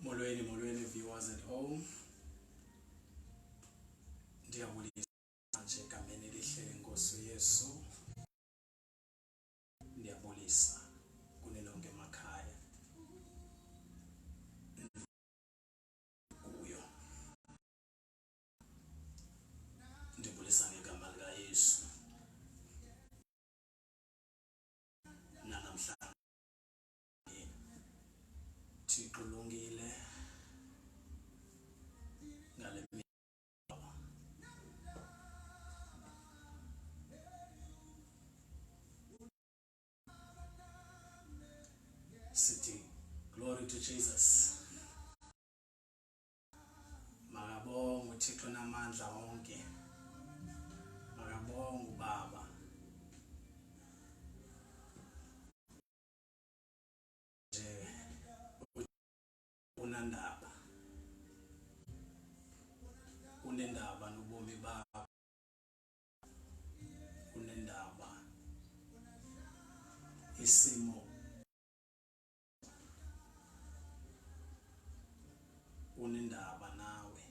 Molweni viewers at home. Ndiyabulisa nje egameni elihle lenkosi uYesu. Ndiyabulisa kunelonke emakhaya. Kuyo. Ndibulisa ngegama likaYesu. Namhlanje Thixo ulungile ngale sithi glory to Jesus. Makabonge uThixo namandla onke. Makabonge uBaba. Nje unandaba. Unendaba nobomi bakho. Unendaba isimo. Unendaba nawe.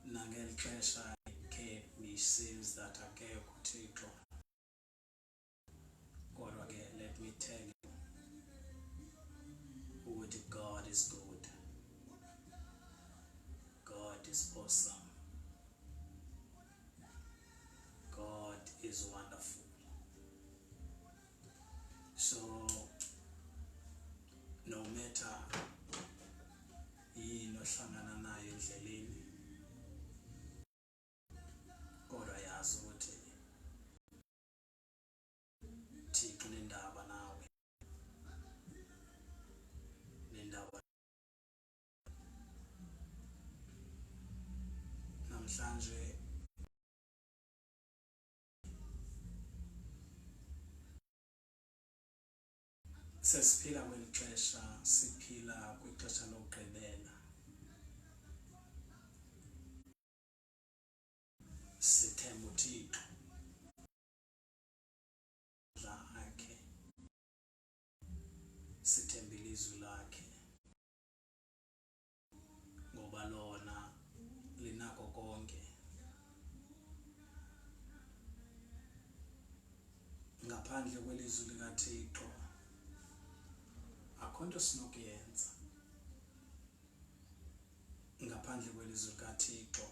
Nangeli xesha ke seems that akekho uThixo. Kodwa ke let me tell you ukuthi God is good. God is awesome. God is wonderful. So no matter yini ohlangana nayo endleleni, kodwa yazi ukuthi Thixo unendaba nawe. Nendaba namhlanje sesiphila kweli xesha, siphila kwixesha lokugqibela. Sithemba uThixo lakhe, sithemba ilizwi lakhe, ngoba lona linako konke. Ngaphandle kwelizwi likaThixo akho nto sinokuyenza. Ngaphandle kwelizwi likaThixo